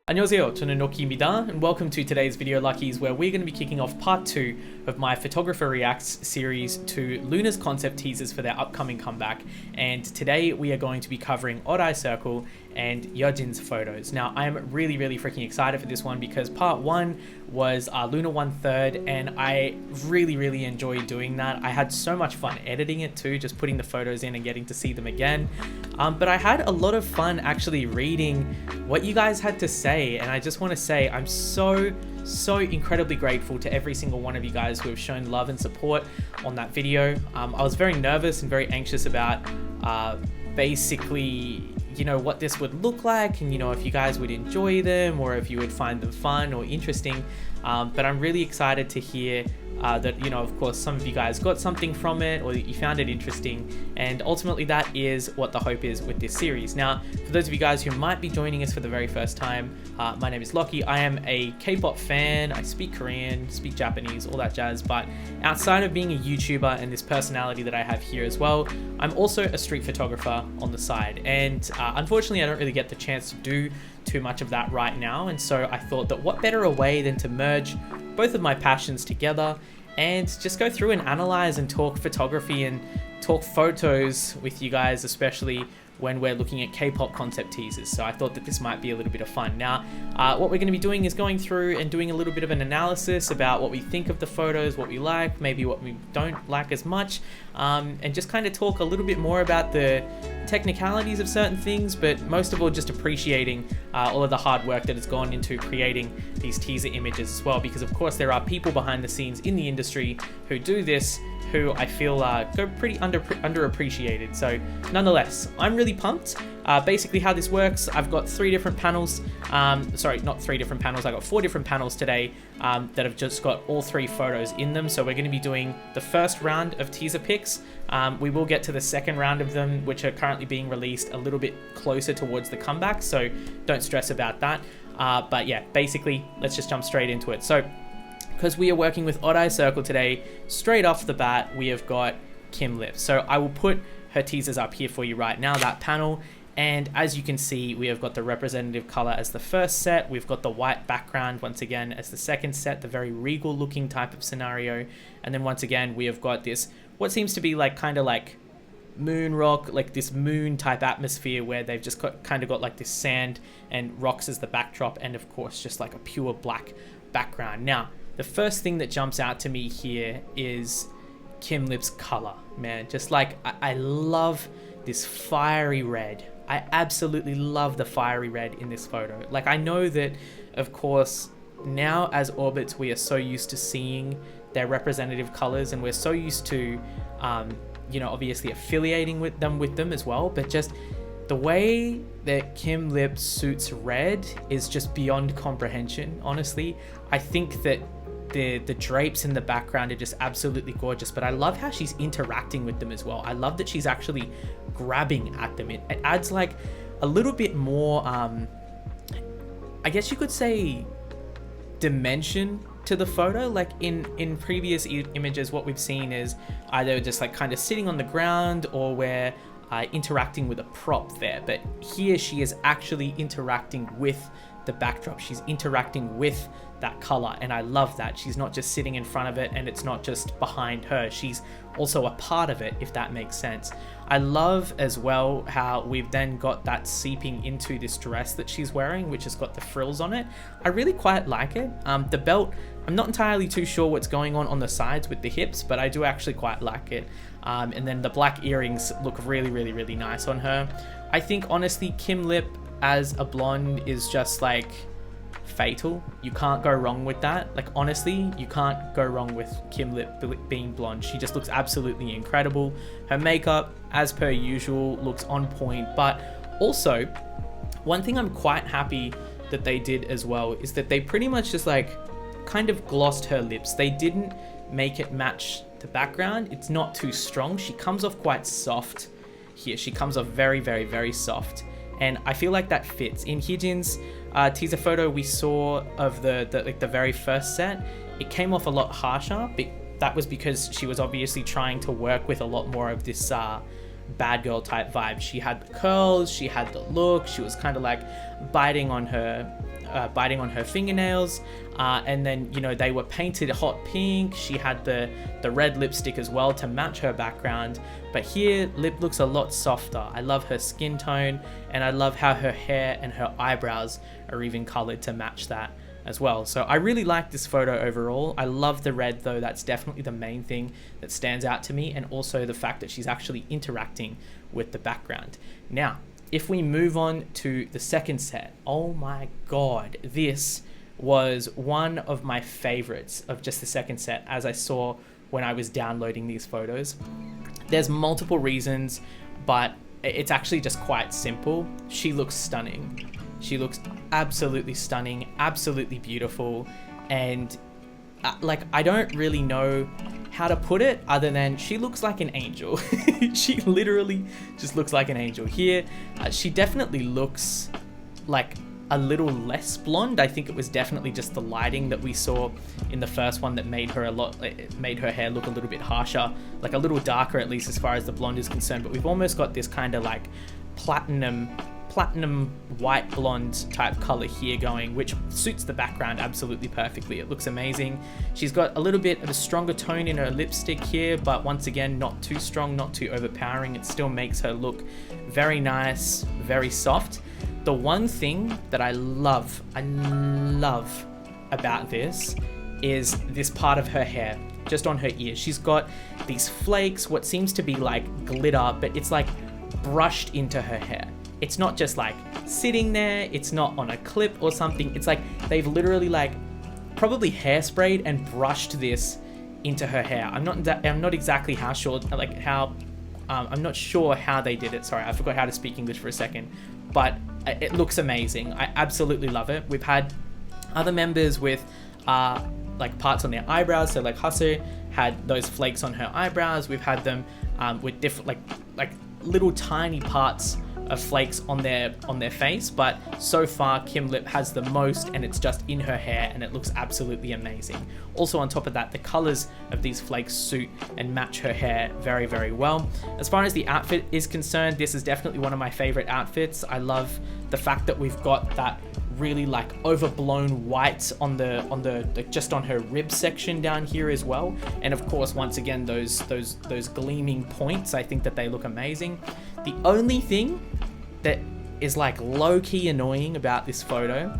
안녕하세요, 저는 로키입니다, and welcome to today's video Luckies, where we're going to be kicking off part 2 of my Photographer Reacts series to LOONA's concept teasers for their upcoming comeback. And today we are going to be covering Odd Eye Circle and Yeojin's photos. Now, I am really freaking excited for this one because part 1 was LOONA 1/3, and I really enjoyed doing that. I had so much fun editing it too, just putting the photos in and getting to see them again. But I had a lot of fun actually reading what you guys had to say, and I just want to say I'm so incredibly grateful to every single one of you guys who have shown love and support on that video. I was very nervous and very anxious about basically, you know, what this would look like, and you know, if you guys would enjoy them or if you would find them fun or interesting. But I'm really excited to hear that, you know, of course, some of you guys got something from it or that you found it interesting, and ultimately that is what the hope is with this series. Now, for those of you guys who might be joining us for the very first time, my name is Loki. I am a K-pop fan. I speak Korean, speak Japanese, all that jazz, but outside of being a YouTuber and this personality that I have here as well, I'm also a street photographer on the side, and unfortunately I don't really get the chance to do too much of that right now, and so I thought that what better a way than to merge both of my passions together and just go through and analyze and talk photography and talk photos with you guys, especially when we're looking at K-pop concept teasers. So I thought that this might be a little bit of fun. Now, what we're going to be doing is going through and doing a little bit of an analysis about what we think of the photos, what we like, maybe what we don't like as much, and just kind of talk a little bit more about the technicalities of certain things, but most of all just appreciating all of the hard work that has gone into creating these teaser images as well, because of course there are people behind the scenes in the industry who do this who I feel go pretty underappreciated. So nonetheless, I'm really pumped. Basically how this works, I've got 3 different panels, sorry, not 3 different panels, I got 4 different panels today that have just got all 3 photos in them. So we're going to be doing the first round of teaser pics. We will get to the second round of them, which are currently being released a little bit closer towards the comeback, so don't stress about that. But yeah, basically, let's just jump straight into it. So, because we are working with Odd Eye Circle today, straight off the bat, we have got Kim Lip. So I will put her teasers up here for you right now, that panel. And as you can see, we have got the representative color as the first set. We've got the white background once again as the second set, the very regal looking type of scenario. And then once again, we have got this, what seems to be like kind of like moon rock, like this moon type atmosphere where they've just kind of got like this sand and rocks as the backdrop, and of course just like a pure black background. Now, the first thing that jumps out to me here is Kim Lip's color, man. Just like, I love this fiery red. I absolutely love the fiery red in this photo. Like, I know that, of course, now as orbits, we are so used to seeing their representative colors, and we're so used to, you know, obviously affiliating with them as well, but just the way that Kim Lip suits red is just beyond comprehension, honestly. I think that the drapes in the background are just absolutely gorgeous, but I love how she's interacting with them as well. I love that she's actually grabbing at them. It adds like a little bit more, I guess you could say, dimension to the photo. Like in previous images, what we've seen is either just like kind of sitting on the ground or we're interacting with a prop there, but here she is actually interacting with the backdrop. She's interacting with that color, and I love that. She's not just sitting in front of it and it's not just behind her. She's also a part of it, if that makes sense. I love as well how we've then got that seeping into this dress that she's wearing, which has got the frills on it. I really quite like it. The belt, I'm not entirely too sure what's going on the sides with the hips, but I do actually quite like it. And then the black earrings look really nice on her. I think honestly, Kim Lip as a blonde is just like fatal. You can't go wrong with that. Like, honestly, you can't go wrong with Kim Lip being blonde. She just looks absolutely incredible. Her makeup, as per usual, looks on point. But also, one thing I'm quite happy that they did as well is that they pretty much just like kind of glossed her lips. They didn't make it match the background. It's not too strong. She comes off quite soft here. She comes off very soft, and I feel like that fits. In Yeojin's teaser photo we saw of the very first set, it came off a lot harsher, but that was because she was obviously trying to work with a lot more of this bad girl type vibe. She had the curls, she had the look, she was kind of like biting on her biting on her fingernails, and then, you know, they were painted hot pink. She had the red lipstick as well to match her background, but here lip looks a lot softer. I love her skin tone, and I love how her hair and her eyebrows are even colored to match that as well. So I really like this photo overall. I love the red though. That's definitely the main thing that stands out to me, and also the fact that she's actually interacting with the background. Now, if we move on to the second set, oh my god, this was one of my favorites of just the second set, as I saw when I was downloading these photos. There's multiple reasons, but it's actually just quite simple. She looks stunning. She looks absolutely stunning, absolutely beautiful, and like, I don't really know how to put it other than she looks like an angel. She literally just looks like an angel here. She definitely looks like a little less blonde. I think it was definitely just the lighting that we saw in the first one that made her made her hair look a little bit harsher, like a little darker, at least as far as the blonde is concerned. But we've almost got this kind of like platinum white blonde type color here going, which suits the background absolutely perfectly. It looks amazing. She's got a little bit of a stronger tone in her lipstick here, but once again, not too strong, not too overpowering. It still makes her look very nice, very soft. The one thing that I love about this is this part of her hair, just on her ears. She's got these flakes, what seems to be like glitter, but it's like brushed into her hair. It's not just like sitting there, it's not on a clip or something. It's like they've literally like probably hairsprayed and brushed this into her hair. I'm not exactly how sure, like how, I'm not sure how they did it. Sorry, I forgot how to speak English for a second, but it looks amazing. I absolutely love it. We've had other members with like parts on their eyebrows. So like Hasu had those flakes on her eyebrows. We've had them with different like little tiny parts of flakes on their face, but so far Kim Lip has the most, and it's just in her hair, and it looks absolutely amazing. Also on top of that, the colors of these flakes suit and match her hair very, very well. As far as the outfit is concerned, this is definitely one of my favorite outfits. I love the fact that we've got that really like overblown white on the just on her rib section down here as well, and of course once again those gleaming points. I think that they look amazing. The only thing that is like low-key annoying about this photo,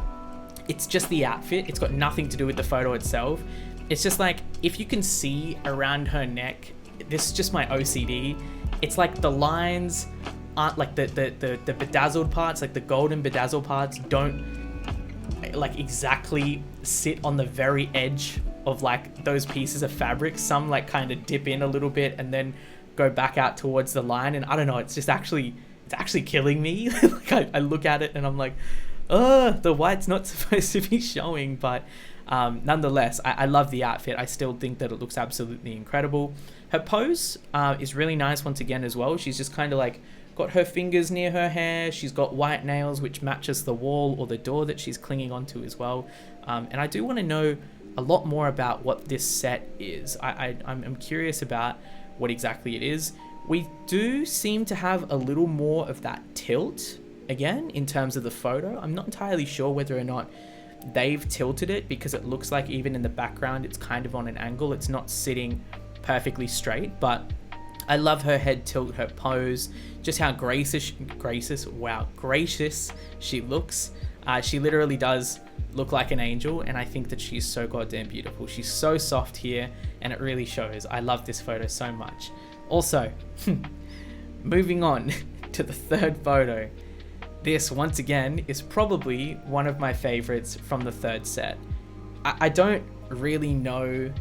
it's just the outfit. It's got nothing to do with the photo itself. It's just like, if you can see around her neck, this is just my OCD, it's like the lines aren't like the bedazzled parts, like the golden bedazzled parts don't like exactly sit on the very edge of like those pieces of fabric. Some like kind of dip in a little bit and then go back out towards the line, and I don't know, it's actually killing me. Like I look at it and I'm like, the white's not supposed to be showing, but nonetheless, I love the outfit. I still think that it looks absolutely incredible. Her pose is really nice once again as well. She's just kind of like got her fingers near her hair. She's got white nails, which matches the wall or the door that she's clinging onto as well. And I do want to know a lot more about what this set is. I'm curious about what exactly it is. We do seem to have a little more of that tilt again in terms of the photo. I'm not entirely sure whether or not they've tilted it, because it looks like even in the background it's kind of on an angle. It's not sitting perfectly straight, but I love her head tilt, her pose, just how gracious she looks. She literally does look like an angel, and I think that she's so goddamn beautiful. She's so soft here, and it really shows. I love this photo so much. Also, moving on to the third photo. This, once again, is probably one of my favorites from the third set. I don't really know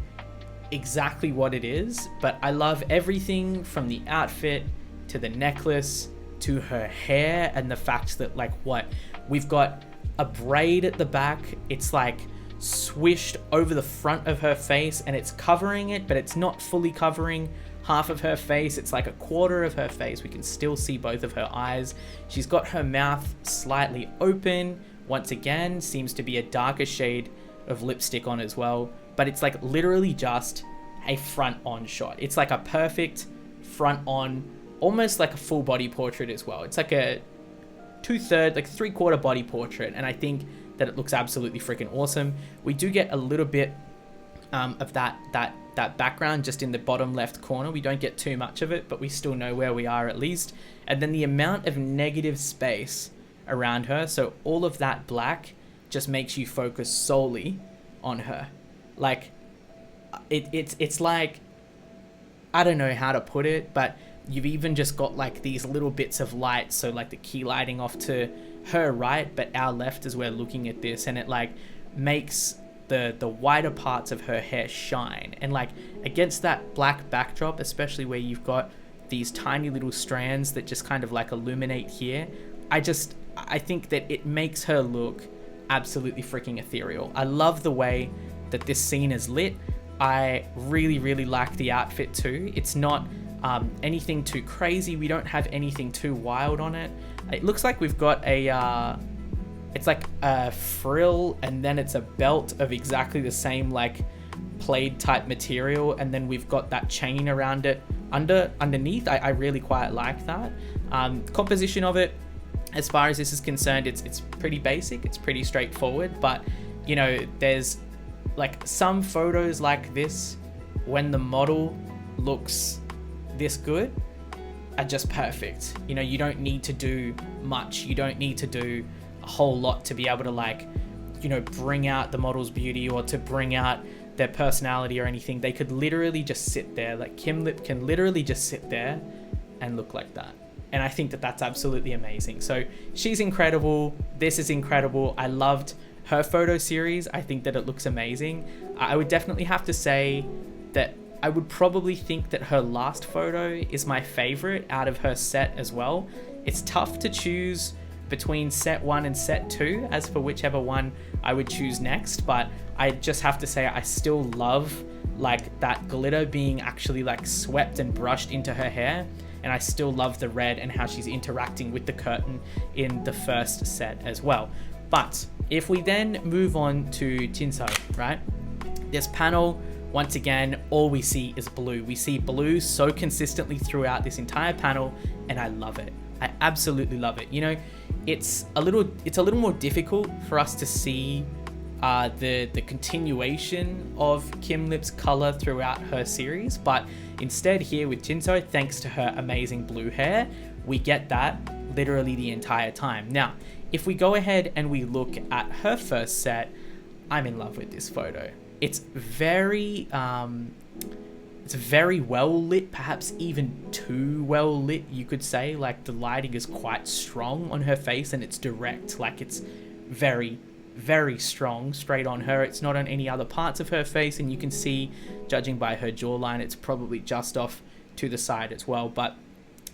exactly what it is, but I love everything from the outfit to the necklace to her hair, and the fact that like we've got a braid at the back. It's like swished over the front of her face, and it's covering it, but it's not fully covering half of her face. It's like a quarter of her face. We can still see both of her eyes. She's got her mouth slightly open. Once again, seems to be a darker shade of lipstick on as well, but it's like literally just a front on shot. It's like a perfect front on, almost like a full body portrait as well. It's like a 2/3, like 3/4 body portrait, and I think that it looks absolutely freaking awesome. We do get a little bit of that background just in the bottom left corner. We don't get too much of it, but we still know where we are at least. And then the amount of negative space around her, so all of that black just makes you focus solely on her. Like it's like, I don't know how to put it, but you've even just got like these little bits of light, so like the key lighting off to her right, but our left as we're looking at this, and it like makes the wider parts of her hair shine. And like against that black backdrop, especially where you've got these tiny little strands that just kind of like illuminate here, I think that it makes her look absolutely freaking ethereal. I love the way that this scene is lit. I really like the outfit too. It's not anything too crazy. We don't have anything too wild on it. It looks like we've got a it's like a frill, and then it's a belt of exactly the same like plaid type material, and then we've got that chain around it underneath. I really quite like that. Composition of it, as far as this is concerned, it's pretty basic, it's pretty straightforward, but you know, there's like some photos like this when the model looks this good are just perfect. You know, you don't need to do much, you don't need to do a whole lot to be able to like, you know, bring out the model's beauty or to bring out their personality or anything. They could literally just sit there. Like Kim Lip can literally just sit there and look like that. And I think that that's absolutely amazing. So she's incredible. This is incredible. I loved her photo series. I think that it looks amazing. I would definitely have to say that I would probably think that her last photo is my favorite out of her set as well. It's tough to choose between set 1 and set 2 as for whichever one I would choose next, but I just have to say I still love like that glitter being actually like swept and brushed into her hair, and I still love the red and how she's interacting with the curtain in the first set as well. But if we then move on to Jinso, right? This panel, once again, all we see is blue. We see blue so consistently throughout this entire panel, and I love it. I absolutely love it. You know, it's a little more difficult for us to see the continuation of Kim Lip's color throughout her series, but instead here with Jinso, thanks to her amazing blue hair, we get that literally the entire time. Now, if we go ahead and we look at her first set, I'm in love with this photo. It's very well lit, perhaps even too well lit, you could say. Like the lighting is quite strong on her face and it's direct, like it's very strong straight on her. It's not on any other parts of her face, and you can see, judging by her jawline, it's probably just off to the side as well. But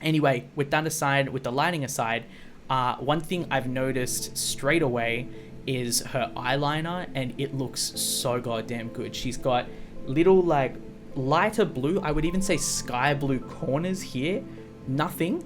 anyway, with that aside, with the lighting aside, one thing I've noticed straight away is her eyeliner, and it looks so goddamn good. She's got little like lighter blue, I would even say sky blue corners here, nothing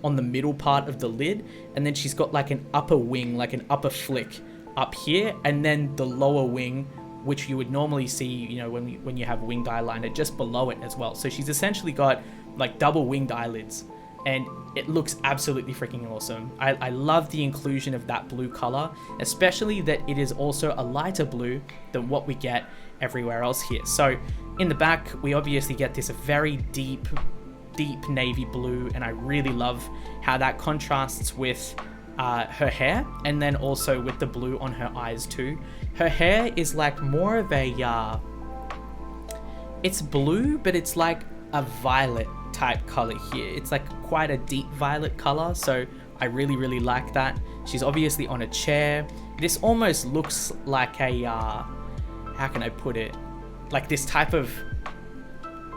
on the middle part of the lid, and then she's got like an upper wing, like an upper flick up here, and then the lower wing, which you would normally see, you know, when you have winged eyeliner, just below it as well. So she's essentially got like double winged eyelids, and it looks absolutely freaking awesome. I love the inclusion of that blue color, especially that it is also a lighter blue than what we get everywhere else here. So in the back, we obviously get this very deep navy blue, and I really love how that contrasts with her hair, and then also with the blue on her eyes too. Her hair is like more of a it's blue, but it's like a violet type color here. It's like quite a deep violet color, so I really like that. She's obviously on a chair. This almost looks like a how can I put it, like this type of,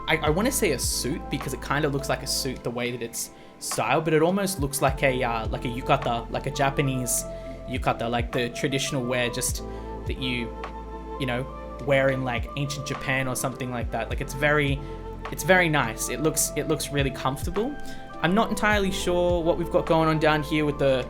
I want to say a suit, because it kind of looks like a suit the way that it's styled, but it almost looks like a yukata, like a Japanese yukata, like the traditional wear just that you know, wear in like ancient Japan or something like that. Like it's very nice. It looks really comfortable. I'm not entirely sure what we've got going on down here with the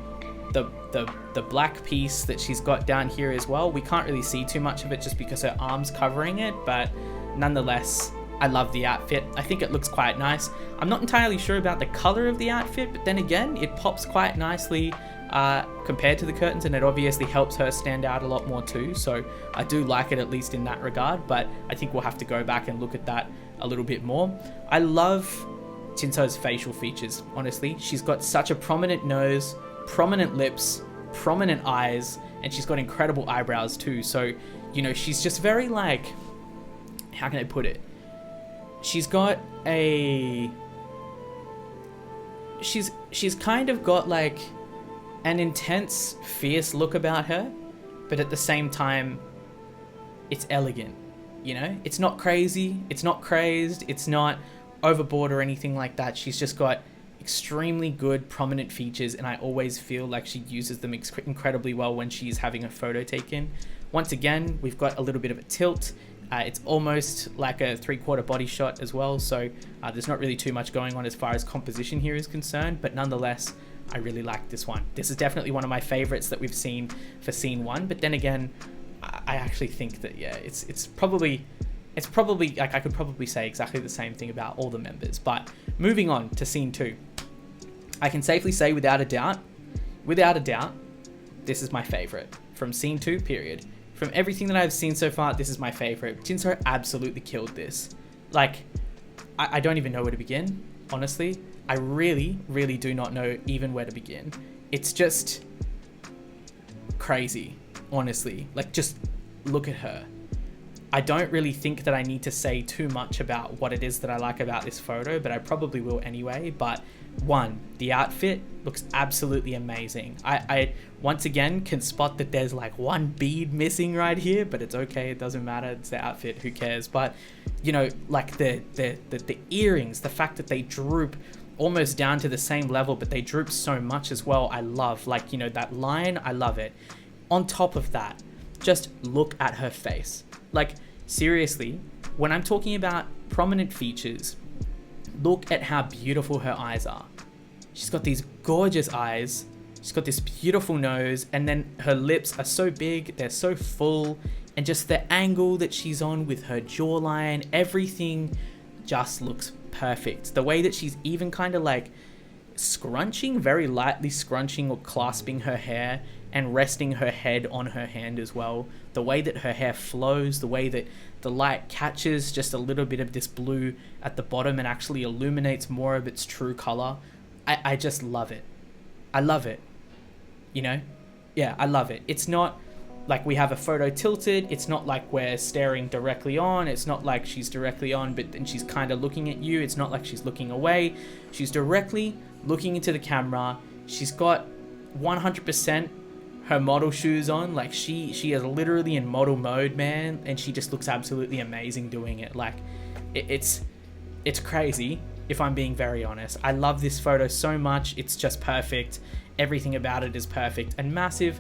black piece that she's got down here as well. We can't really see too much of it just because her arm's covering it, but nonetheless, I love the outfit. I think it looks quite nice. I'm not entirely sure about the color of the outfit, but then again, it pops quite nicely compared to the curtains, and it obviously helps her stand out a lot more too. So I do like it, at least in that regard, but I think we'll have to go back and look at that a little bit more. I love Jinso's facial features, honestly. She's got such a prominent nose, prominent lips, prominent eyes, and she's got incredible eyebrows too. So, you know, she's just very like, how can I put it? She's got a... She's kind of got like an intense, fierce look about her, but at the same time, it's elegant, you know? It's not crazy, it's not crazed, it's not overboard or anything like that. She's just got extremely good, prominent features, and I always feel like she uses them incredibly well when she's having a photo taken. Once again, we've got a little bit of a tilt. It's almost like a 3/4 body shot as well, so there's not really too much going on as far as composition here is concerned, but nonetheless, I really like this one. This is definitely one of my favorites that we've seen for scene 1, but then again, I actually think that, yeah, it's probably, like, I could probably say exactly the same thing about all the members. But moving on to scene 2, I can safely say without a doubt, this is my favorite from scene 2, period. From everything that I've seen so far, this is my favorite. Jinso absolutely killed this. Like, I don't even know where to begin, honestly. I really, really do not know even where to begin. It's just crazy, honestly. Like, just look at her. I don't really think that I need to say too much about what it is that I like about this photo, but I probably will anyway. But one, the outfit looks absolutely amazing. I once again can spot that there's like one bead missing right here, but it's okay, it doesn't matter, it's the outfit, who cares? But you know, like the earrings, the fact that they droop almost down to the same level, but they droop so much as well, I love. Like, you know, that line, I love it. On top of that, just look at her face. Like, seriously, when I'm talking about prominent features, look at how beautiful her eyes are. She's got these gorgeous eyes, she's got this beautiful nose, and then her lips are so big, they're so full, and just the angle that she's on with her jawline, everything just looks perfect. The way that she's even kind of like scrunching, very lightly scrunching or clasping her hair and resting her head on her hand as well. The way that her hair flows, the way that the light catches just a little bit of this blue at the bottom and actually illuminates more of its true color. I just love it. I love it. You know? Yeah, I love it. It's not like we have a photo tilted. It's not like we're staring directly on. It's not like she's directly on, but then she's kind of looking at you. It's not like she's looking away. She's directly looking into the camera. She's got 100% her model shoes on. Like, she is literally in model mode, man, and she just looks absolutely amazing doing it. Like, it's crazy, if I'm being very honest. I love this photo so much. It's just perfect. Everything about it is perfect, and massive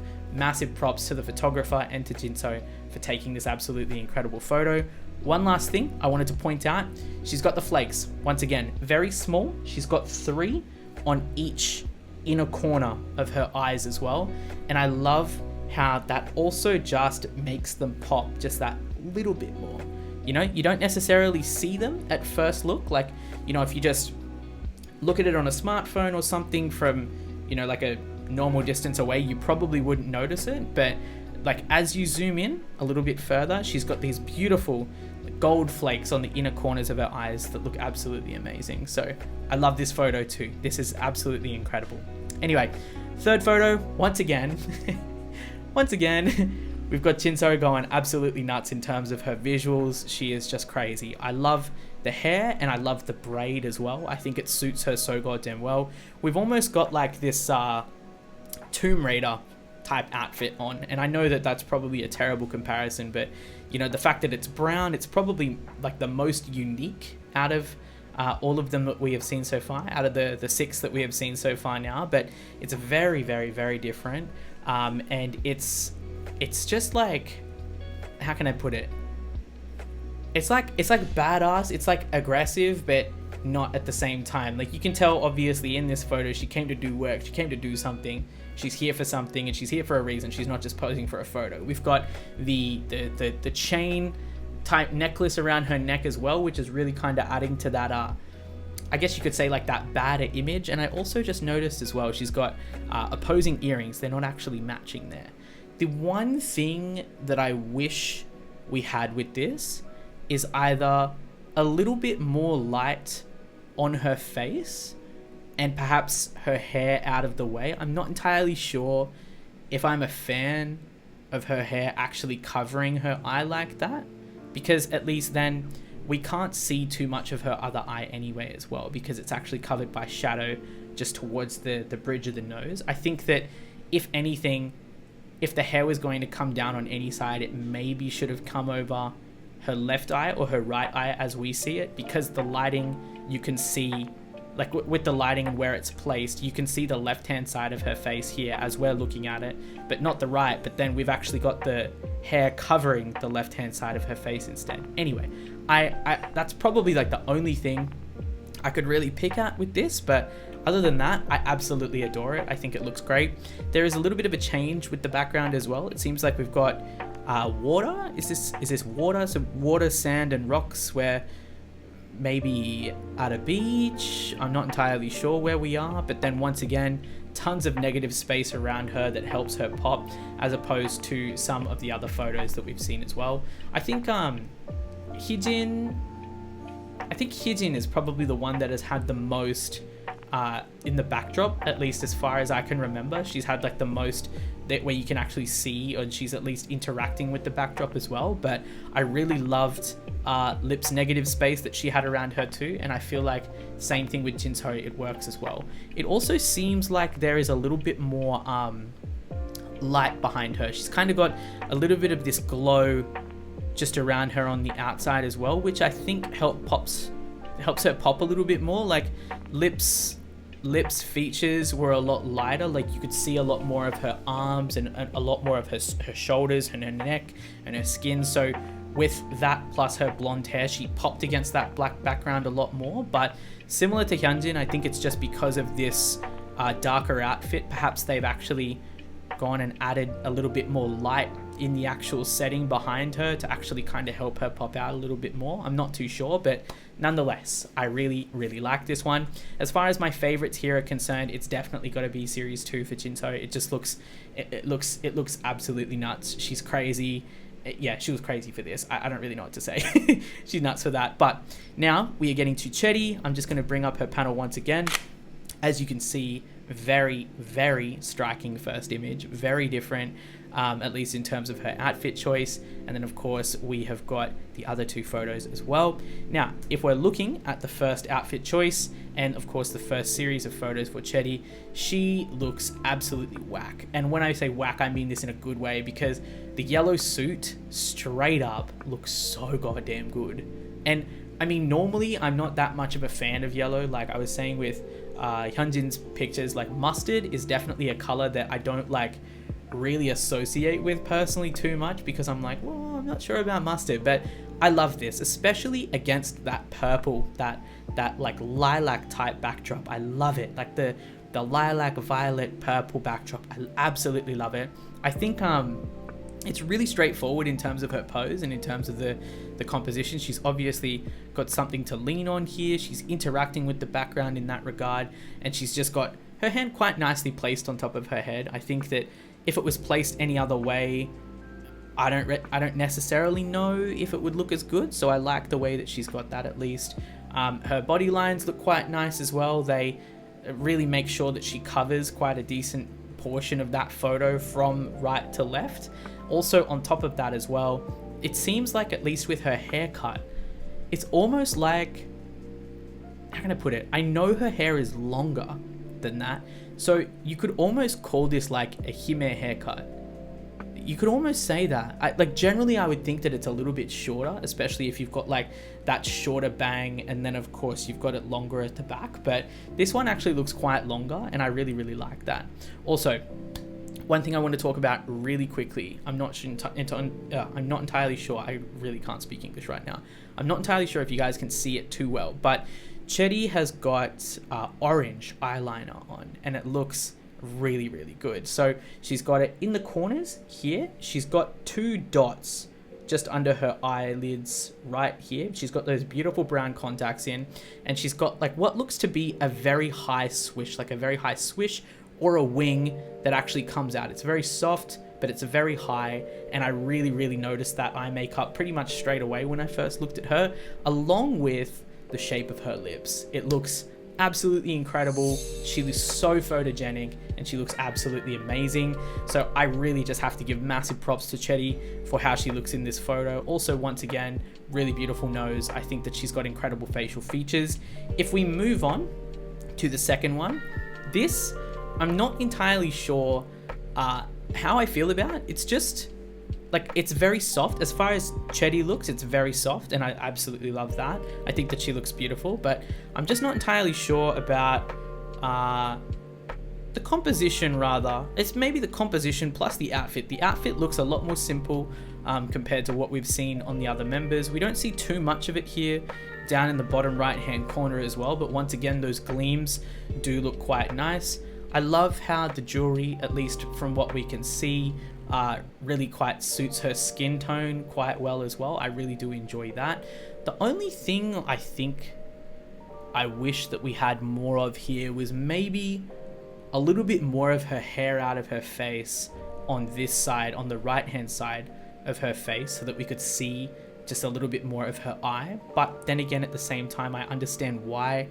props to the photographer and to Jinso for taking this absolutely incredible photo. One last thing I wanted to point out, she's got the flakes. Once again, very small. She's got 3 on each inner corner of her eyes as well, and I love how that also just makes them pop just that little bit more. You know, you don't necessarily see them at first look. Like, you know, if you just look at it on a smartphone or something from, you know, like a normal distance away, you probably wouldn't notice it, but like as you zoom in a little bit further, she's got these beautiful gold flakes on the inner corners of her eyes that look absolutely amazing. So I love this photo too. This is absolutely incredible. Anyway, third photo, once again, we've got Jinso going absolutely nuts in terms of her visuals. She is just crazy. I love the hair and I love the braid as well. I think it suits her so goddamn well. We've almost got like this Tomb Raider type outfit on, and I know that that's probably a terrible comparison, but you know, the fact that it's brown, it's probably like the most unique out of all of them that we have seen so far, out of the 6 that we have seen so far now. But it's very, very, very different, and it's just like, how can I put it? It's like badass. It's like aggressive, but not at the same time. Like, you can tell obviously in this photo she came to do work, she came to do something, she's here for something, and she's here for a reason. She's not just posing for a photo. We've got the chain type necklace around her neck as well, which is really kind of adding to that I guess you could say like that badder image. And I also just noticed as well, she's got opposing earrings. They're not actually matching there. The one thing that I wish we had with this is either a little bit more light on her face and perhaps her hair out of the way. I'm not entirely sure if I'm a fan of her hair actually covering her eye like that, because at least then we can't see too much of her other eye anyway as well, because it's actually covered by shadow just towards the bridge of the nose. I think that if anything, if the hair was going to come down on any side, it maybe should have come over her left eye or her right eye as we see it, because the lighting, you can see, like with the lighting and where it's placed, you can see the left hand side of her face here as we're looking at it, but not the right. But then we've actually got the hair covering the left hand side of her face instead. Anyway, I that's probably like the only thing I could really pick at with this, but other than that, I absolutely adore it. I think it looks great. There is a little bit of a change with the background as well. It seems like we've got water. Is this water? So water, sand, and rocks. Where maybe at a beach. I'm not entirely sure where we are. But then once again, tons of negative space around her that helps her pop, as opposed to some of the other photos that we've seen as well. I think Yeojin is probably the one that has had the most in the backdrop, at least as far as I can remember. She's had like the most that where you can actually see, or she's at least interacting with the backdrop as well. But I really loved Lip's negative space that she had around her too, and I feel like same thing with Jinso, it works as well. It also seems like there is a little bit more light behind her. She's kind of got a little bit of this glow just around her on the outside as well, which I think helps her pop a little bit more. Like Lip's features were a lot lighter. Like you could see a lot more of her arms and a lot more of her shoulders and her neck and her skin. So with that plus her blonde hair, she popped against that black background a lot more. But similar to Hyunjin, I think it's just because of this darker outfit. Perhaps they've actually gone and added a little bit more light in the actual setting behind her to actually kind of help her pop out a little bit more. I'm not too sure, but nonetheless, I really like this one. As far as my favorites here are concerned, it's definitely got to be series 2 for Jinso. It just looks absolutely nuts. She's crazy. Yeah, she was crazy for this. I don't really know what to say. She's nuts for that. But now we are getting to Chetty. I'm just going to bring up her panel once again. As you can see, very striking first image, very different, at least in terms of her outfit choice. And then of course we have got the other two photos as well. Now, if we're looking at the first outfit choice and of course the first series of photos for Chetty, she looks absolutely whack. And when I say whack, I mean this in a good way, because the yellow suit straight up looks so goddamn good. And I mean, normally I'm not that much of a fan of yellow. Like I was saying with Hyunjin's pictures, like mustard is definitely a color that I don't like really associate with personally too much, because I'm like, well, I'm not sure about mustard. But I love this, especially against that purple, that like lilac type backdrop. I love it, like the lilac, violet, purple backdrop. I absolutely love it. I think it's really straightforward in terms of her pose and in terms of the composition. She's obviously got something to lean on here. She's interacting with the background in that regard, and she's just got her hand quite nicely placed on top of her head. I think that if it was placed any other way, I don't necessarily know if it would look as good. So I like the way that she's got that at least. Her body lines look quite nice as well. They really make sure that she covers quite a decent portion of that photo from right to left. Also on top of that as well, it seems like, at least with her haircut, it's almost like, how can I put it? I know her hair is longer than that, so you could almost call this like a hime haircut. You could almost say that. Like generally I would think that it's a little bit shorter, especially if you've got like that shorter bang, and then of course you've got it longer at the back. But this one actually looks quite longer, and I really like that. Also, one thing I want to talk about really quickly, I'm not entirely sure, I really can't speak English right now. I'm not entirely sure if you guys can see it too well, but Chetty has got orange eyeliner on, and it looks really good. So she's got it in the corners here. She's got 2 dots just under her eyelids right here. She's got those beautiful brown contacts in, and she's got like what looks to be a very high swish, like a very high swish or a wing that actually comes out. It's very soft, but it's very high, and I really noticed that eye makeup pretty much straight away when I first looked at her, along with the shape of her lips. It looks absolutely incredible. She looks so photogenic, and she looks absolutely amazing. So I really just have to give massive props to Chetty for how she looks in this photo. Also, once again, really beautiful nose. I think that she's got incredible facial features. If we move on to the second one, this, I'm not entirely sure how I feel about. It's just like, it's very soft. As far as Chetty looks, it's very soft, and I absolutely love that. I think that she looks beautiful, but I'm just not entirely sure about the composition, rather. It's maybe the composition plus the outfit. The outfit looks a lot more simple compared to what we've seen on the other members. We don't see too much of it here down in the bottom right hand corner as well, but once again, those gleams do look quite nice. I love how the jewelry, at least from what we can see, really quite suits her skin tone quite well as well. I really do enjoy that. The only thing I think I wish that we had more of here was maybe a little bit more of her hair out of her face on this side, on the right hand side of her face, so that we could see just a little bit more of her eye. But then again, at the same time, I understand why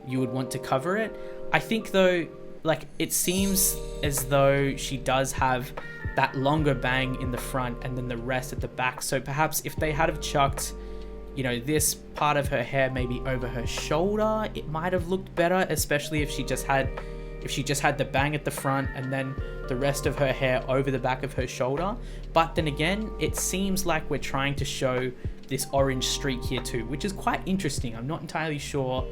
you would want to cover it. I think though, like, it seems as though she does have that longer bang in the front and then the rest at the back. So perhaps if they had have chucked, you know, this part of her hair maybe over her shoulder, it might have looked better, especially if she just had the bang at the front and then the rest of her hair over the back of her shoulder. But then again, it seems like we're trying to show this orange streak here too, which is quite interesting. I'm not entirely sure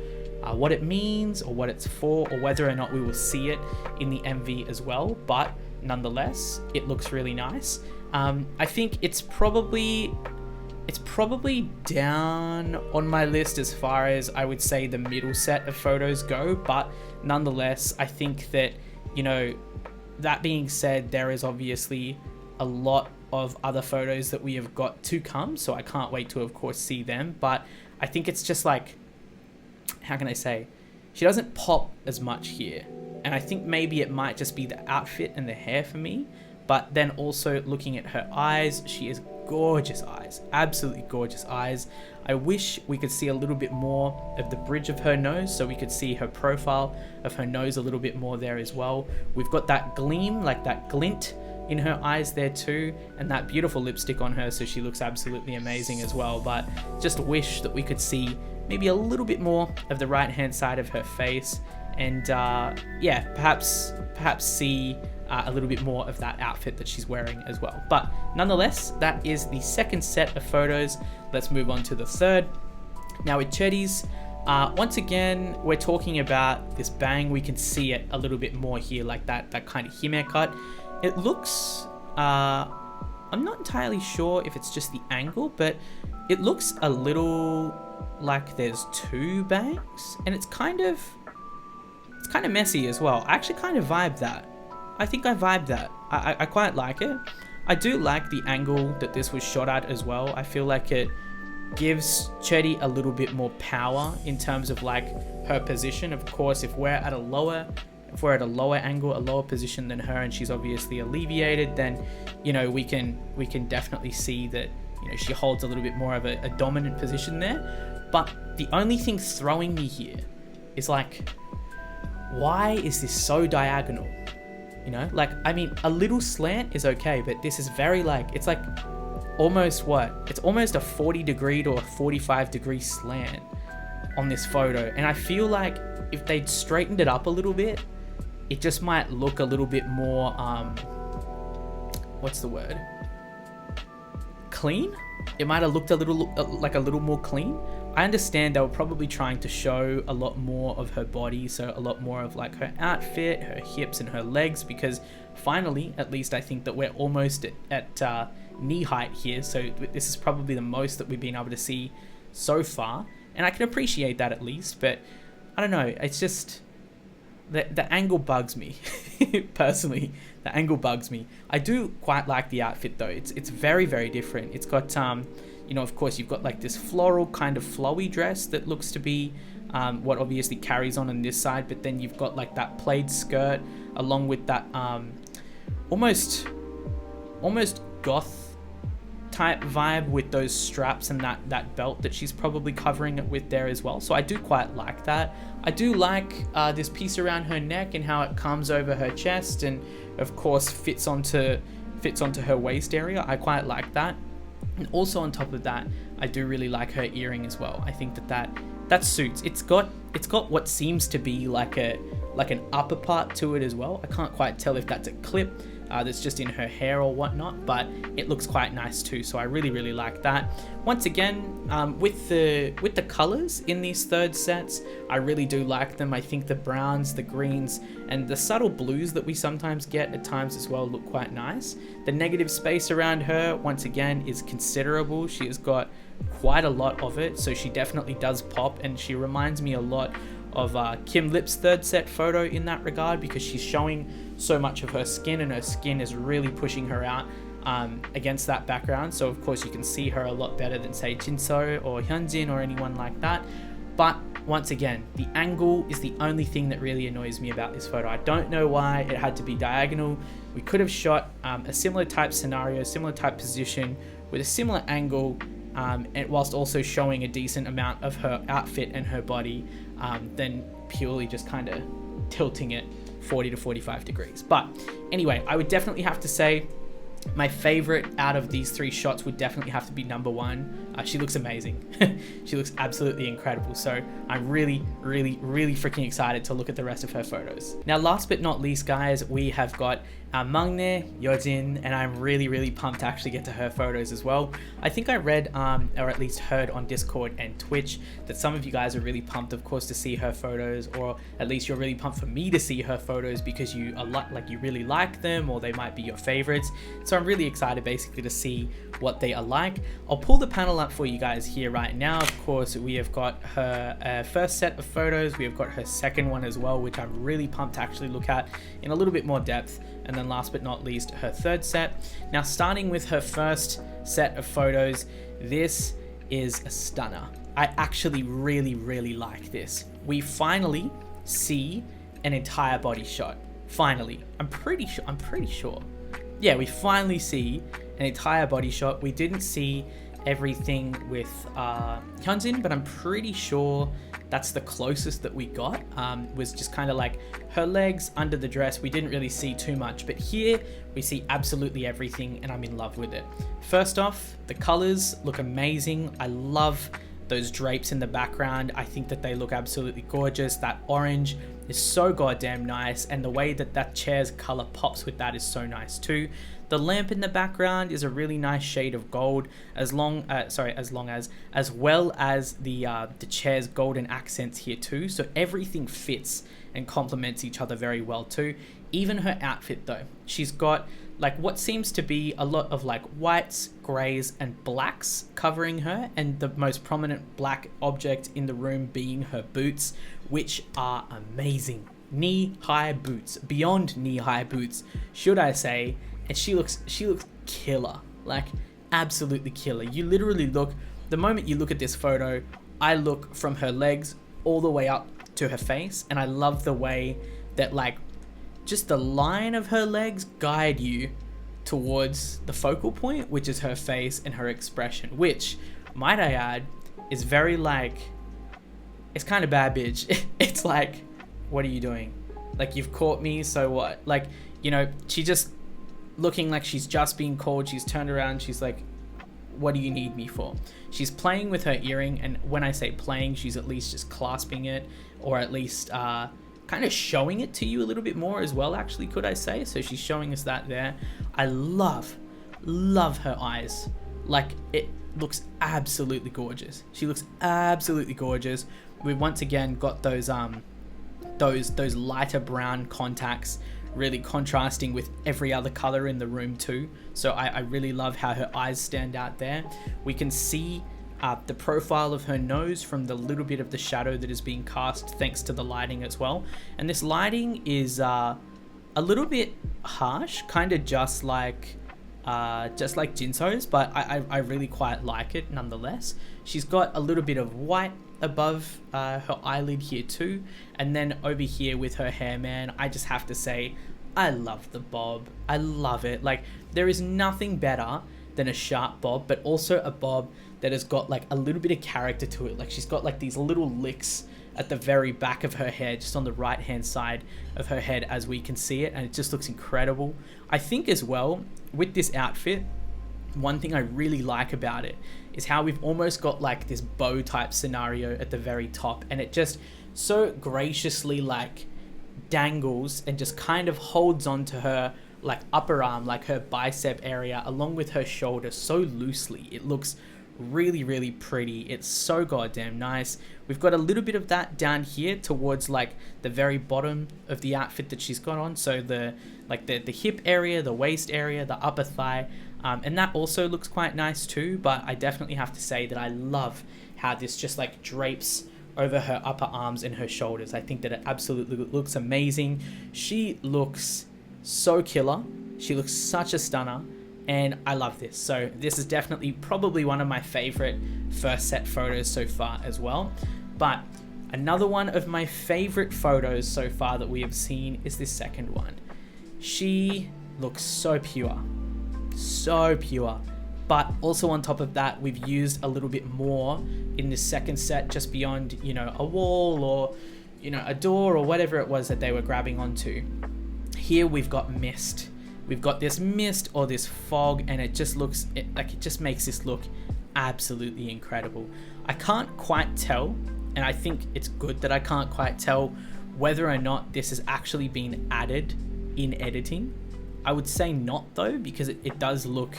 what it means or what it's for, or whether or not we will see it in the MV as well, but nonetheless, it looks really nice. I think it's probably down on my list as far as I would say the middle set of photos go, but nonetheless, I think that, you know, that being said, there is obviously a lot of other photos that we have got to come, so I can't wait to, of course, see them. But I think it's just like, how can I say, she doesn't pop as much here, and I think maybe it might just be the outfit and the hair for me. But then also looking at her eyes, she has gorgeous eyes, absolutely gorgeous eyes. I wish we could see a little bit more of the bridge of her nose, so we could see her profile of her nose a little bit more there as well. We've got that gleam, like that glint in her eyes there too, and that beautiful lipstick on her, so she looks absolutely amazing as well. But just wish that we could see maybe a little bit more of the right hand side of her face, and yeah, perhaps see a little bit more of that outfit that she's wearing as well. But nonetheless, that is the second set of photos. Let's move on to the third. Now with Chetty's, once again, we're talking about this bang. We can see it a little bit more here, like that kind of hime cut. It looks, I'm not entirely sure if it's just the angle, but it looks a little like there's two bangs, and it's kind of messy as well. I actually kind of vibe that. I think I vibe that. I quite like it. I do like the angle that this was shot at as well. I feel like it gives Chetty a little bit more power in terms of like her position. Of course, if we're at a lower angle, a lower position than her, and she's obviously alleviated, then, you know, we can definitely see that, you know, she holds a little bit more of a dominant position there. But the only thing throwing me here is like, why is this so diagonal? You know, like, I mean, a little slant is okay, but this is very like, it's like almost what? It's almost a 40 degree to a 45 degree slant on this photo. And I feel like if they'd straightened it up a little bit, it just might look a little bit more, what's the word? Clean? It might have looked a little, like a little more clean. I understand they were probably trying to show a lot more of her body, so a lot more of like her outfit, her hips and her legs, because finally, at least I think that we're almost at knee height here, so this is probably the most that we've been able to see so far, and I can appreciate that at least. But I don't know, it's just, the angle bugs me. Personally, the angle bugs me. I do quite like the outfit though. It's very, very different. It's got you know, of course you've got like this floral kind of flowy dress that looks to be what obviously carries on this side, but then you've got like that plaid skirt along with that almost goth type vibe with those straps and that belt that she's probably covering it with there as well. So I do quite like that. I do like this piece around her neck and how it comes over her chest and of course fits onto her waist area. I quite like that. And also on top of that, I do really like her earring as well. I think that suits. It's got what seems to be like an upper part to it as well. I can't quite tell if that's a clip that's just in her hair or whatnot, but it looks quite nice too. So I really, really like that. Once again, with the colors in these third sets, I really do like them. I think the browns, the greens, and the subtle blues that we sometimes get at times as well look quite nice. The negative space around her, once again, is considerable. She has got quite a lot of it, so she definitely does pop, and she reminds me a lot of Kim Lip's third set photo in that regard, because she's showing so much of her skin, and her skin is really pushing her out against that background. So of course you can see her a lot better than say Jinso or Hyunjin or anyone like that. But once again, the angle is the only thing that really annoys me about this photo. I don't know why it had to be diagonal. We could have shot a similar type scenario, similar type position with a similar angle, and whilst also showing a decent amount of her outfit and her body, than purely just kind of tilting it 40 to 45 degrees. But anyway, I would definitely have to say my favorite out of these three shots would definitely have to be number one. She looks amazing. She looks absolutely incredible. So I'm really, really, really freaking excited to look at the rest of her photos. Now, last but not least, guys, we have got Maknae Yeojin, and I'm really, really pumped to actually get to her photos as well. I think I read, or at least heard on Discord and Twitch, that some of you guys are really pumped, of course, to see her photos, or at least you're really pumped for me to see her photos because you are like you really like them, or they might be your favorites. So I'm really excited basically to see what they are like. I'll pull the panel up for you guys here right now. Of course, we have got her first set of photos. We have got her second one as well, which I'm really pumped to actually look at in a little bit more depth. And then last but not least, her third set. Now, starting with her first set of photos, this is a stunner. I actually really, really like this. We finally see an entire body shot. Finally. I'm pretty sure. Yeah, we finally see an entire body shot. We didn't see everything with Hyunjin, but I'm pretty sure that's the closest that we got. Was just kind of like her legs under the dress. We didn't really see too much, but here we see absolutely everything, and I'm in love with it. First off, the colors look amazing. I love those drapes in the background. I think that they look absolutely gorgeous. That orange is so goddamn nice, and the way that that chair's color pops with that is so nice too. The lamp in the background is a really nice shade of gold, as well as the chair's golden accents here too. So everything fits and complements each other very well too. Even her outfit though, she's got like what seems to be a lot of like whites, grays, and blacks covering her, and the most prominent black object in the room being her boots, which are amazing. Knee-high boots, beyond knee-high boots, should I say. And she looks killer, like absolutely killer. You literally look, the moment you look at this photo, I look from her legs all the way up to her face, and I love the way that like just the line of her legs guide you towards the focal point, which is her face and her expression, which, might I add, is very like, it's kind of bad bitch. It's like, what are you doing? Like, you've caught me, so what? Like, you know, she just looking like she's just been called. She's turned around, she's like, what do you need me for? She's playing with her earring, and when I say playing, she's at least just clasping it, or at least kind of showing it to you a little bit more as well, actually, could I say. So she's showing us that there. I love her eyes. Like, it looks absolutely gorgeous. She looks absolutely gorgeous. We've once again got those lighter brown contacts really contrasting with every other color in the room too. So I really love how her eyes stand out there. We can see the profile of her nose from the little bit of the shadow that is being cast thanks to the lighting as well. And this lighting is a little bit harsh, kind of just like Jinso's, but I really quite like it nonetheless. She's got a little bit of white above her eyelid here too, and then over here with her hair, man, I just have to say I love the bob. I love it. Like, there is nothing better than a sharp bob, but also a bob that has got like a little bit of character to it. Like, she's got like these little licks at the very back of her hair, just on the right hand side of her head as we can see it, and it just looks incredible. I think as well with this outfit, one thing I really like about it is how we've almost got like this bow type scenario at the very top, and it just so graciously like dangles and just kind of holds on to her like upper arm, like her bicep area, along with her shoulder so loosely. It looks really pretty. It's so goddamn nice. We've got a little bit of that down here towards like the very bottom of the outfit that she's got on, so the hip area, the waist area, the upper thigh, and that also looks quite nice too. But I definitely have to say that I love how this just like drapes over her upper arms and her shoulders. I think that it absolutely looks amazing. She looks so killer. She looks such a stunner, and I love this. So this is definitely probably one of my favorite first set photos so far as well. But another one of my favorite photos so far that we have seen is this second one. She looks so pure, but also on top of that, we've used a little bit more in this second set, just beyond, you know, a wall or, you know, a door or whatever it was that they were grabbing onto. Here we've got mist. We've got this mist or this fog, and it just looks like it just makes this look absolutely incredible. I can't quite tell, and I think it's good that I can't quite tell whether or not this has actually been added in editing. I would say not though, because it does look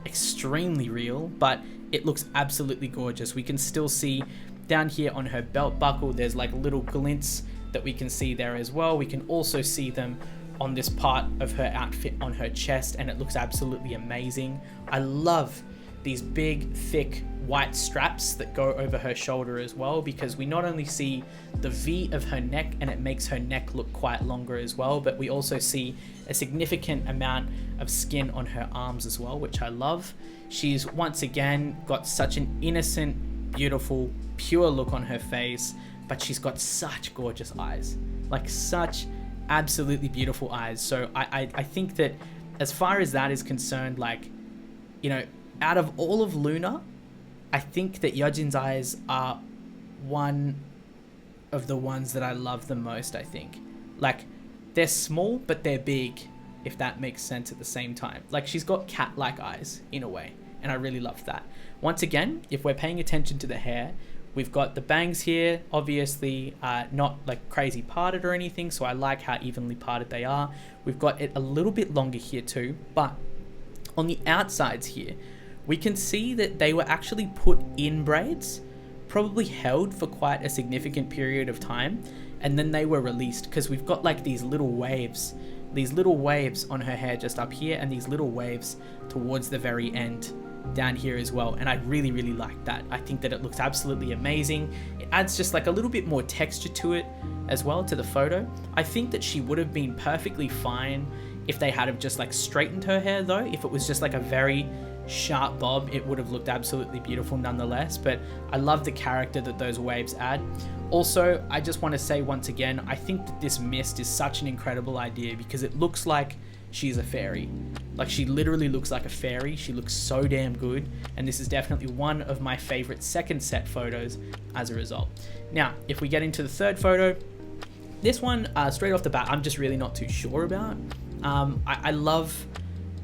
extremely real, but it looks absolutely gorgeous. We can still see down here on her belt buckle, there's like little glints that we can see there as well. We can also see them on this part of her outfit on her chest, and it looks absolutely amazing. I love these big thick white straps that go over her shoulder as well, because we not only see the V of her neck, and it makes her neck look quite longer as well, but we also see a significant amount of skin on her arms as well, which I love. She's once again got such an innocent, beautiful, pure look on her face, but she's got such gorgeous eyes, like such absolutely beautiful eyes. So I think that as far as that is concerned, like, you know, out of all of LOONA, I think that Yeojin's eyes are one of the ones that I love the most. I think, like, they're small but they're big, if that makes sense at the same time. Like, she's got cat-like eyes in a way, and I really love that. Once again, if we're paying attention to the hair, we've got the bangs here, obviously not like crazy parted or anything, so I like how evenly parted they are. We've got it a little bit longer here too, but on the outsides here, we can see that they were actually put in braids, probably held for quite a significant period of time, and then they were released, because we've got like these little waves on her hair just up here, and these little waves towards the very end down here as well, and I really like that. I think that it looks absolutely amazing. It adds just like a little bit more texture to it as well, to the photo. I think that she would have been perfectly fine if they had have just like straightened her hair though. If it was just like a very sharp bob, it would have looked absolutely beautiful nonetheless, but I love the character that those waves add. Also, I just want to say once again, I think that this mist is such an incredible idea, because it looks like she's a fairy. Like, she literally looks like a fairy. She looks so damn good, and this is definitely one of my favorite second set photos as a result. Now, if we get into the third photo, this one, straight off the bat, I'm just really not too sure about. I love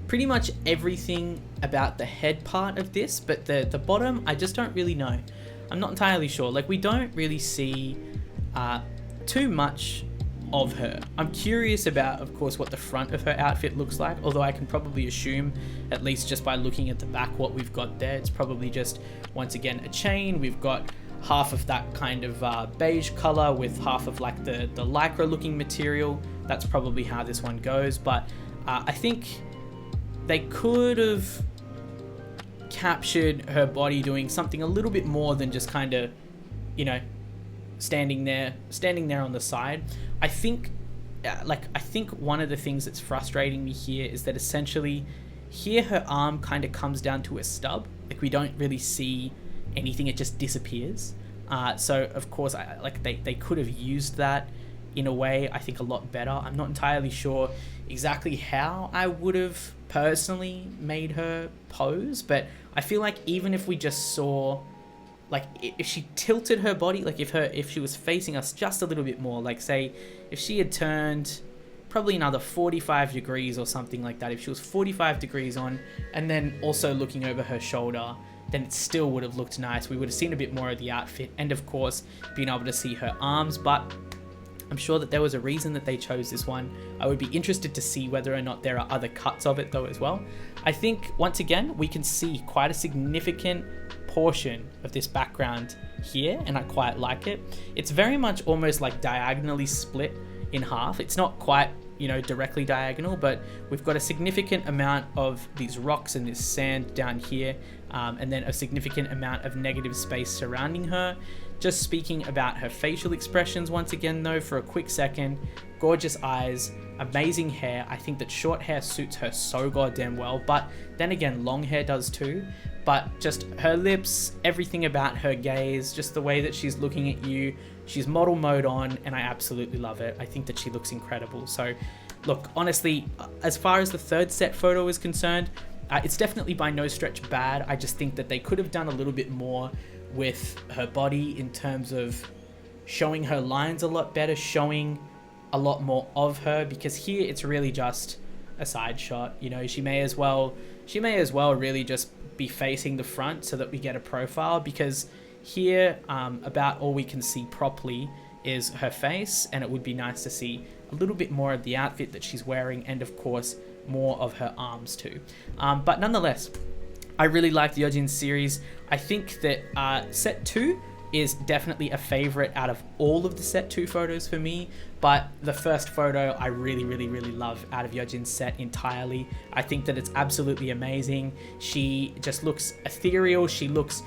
pretty much everything about the head part of this, but the bottom, I just don't really know. I'm not entirely sure. Like, we don't really see too much of her. I'm curious about, of course, what the front of her outfit looks like, although I can probably assume, at least just by looking at the back, what we've got there. It's probably just, once again, a chain. We've got half of that kind of beige color with half of like the lycra looking material. That's probably how this one goes, but I think they could have captured her body doing something a little bit more than just kind of, you know, standing there on the side. I think one of the things that's frustrating me here is that essentially here her arm kind of comes down to a stub. Like, we don't really see anything, it just disappears. So of course, they could have used that in a way, I think, a lot better. I'm not entirely sure exactly how I would have personally made her pose, but I feel like even if we just saw, like, if she tilted her body, like if she was facing us just a little bit more, like say if she had turned probably another 45 degrees or something like that, if she was 45 degrees on and then also looking over her shoulder, then it still would have looked nice. We would have seen a bit more of the outfit and of course being able to see her arms, but I'm sure that there was a reason that they chose this one. I would be interested to see whether or not there are other cuts of it though as well. I think once again, we can see quite a significant portion of this background here and I quite like it. It's very much almost like diagonally split in half. It's not quite, you know, directly diagonal, but we've got a significant amount of these rocks and this sand down here, and then a significant amount of negative space surrounding her. Just speaking about her facial expressions once again though for a quick second, gorgeous eyes, amazing hair. I think that short hair suits her so goddamn well, but then again long hair does too. But just her lips, everything about her gaze, just the way that she's looking at you, she's model mode on, and I absolutely love it. I think that she looks incredible. So look, honestly, as far as the third set photo is concerned, it's definitely by no stretch bad. I just think that they could have done a little bit more with her body in terms of showing her lines a lot better, showing a lot more of her, because here it's really just a side shot. You know, she may as well really just be facing the front so that we get a profile, because here about all we can see properly is her face, and it would be nice to see a little bit more of the outfit that she's wearing and of course more of her arms too. But nonetheless, I really like the Yeojin series. I think that set 2 is definitely a favorite out of all of the set 2 photos for me, but the first photo I really love out of Yeojin's set entirely. I think that it's absolutely amazing. She just looks ethereal. She looks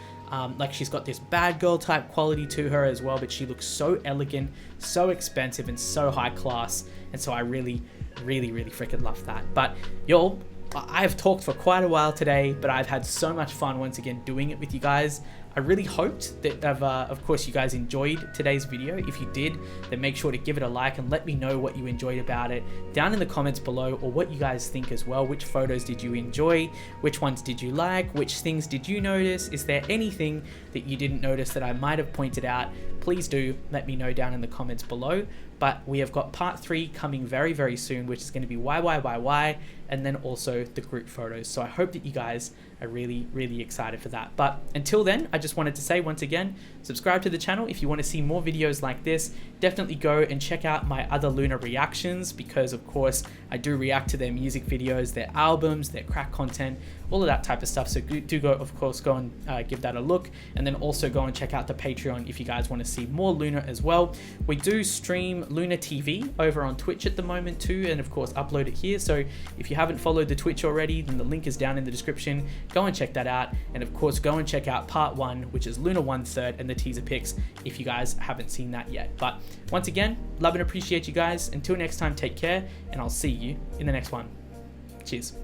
like she's got this bad girl type quality to her as well, but she looks so elegant, so expensive, and so high class, and so I really freaking love that. But y'all, I've talked for quite a while today, but I've had so much fun once again doing it with you guys. I really hoped that of course you guys enjoyed today's video. If you did, then make sure to give it a like and let me know what you enjoyed about it down in the comments below, or what you guys think as well. Which photos did you enjoy? Which ones did you like? Which things did you notice? Is there anything that you didn't notice that I might have pointed out? Please do let me know down in the comments below. But we have got part 3 coming very soon, which is going to be why, and then also the group photos. So I hope that you guys are really excited for that. But until then, I just wanted to say once again, subscribe to the channel if you want to see more videos like this. Definitely go and check out my other LOONA reactions, because of course I do react to their music videos, their albums, their crack content, all of that type of stuff. So do go, of course, go and give that a look, and then also go and check out the Patreon if you guys want to see more LOONA as well. We do stream LOONA TV over on Twitch at the moment too, and of course upload it here. So if you haven't followed the Twitch already, then the link is down in the description. Go and check that out, and of course go and check out part 1, which is LOONA 1/3, and the teaser pics if you guys haven't seen that yet. But once again, love and appreciate you guys. Until next time, take care, and I'll see you in the next one. Cheers.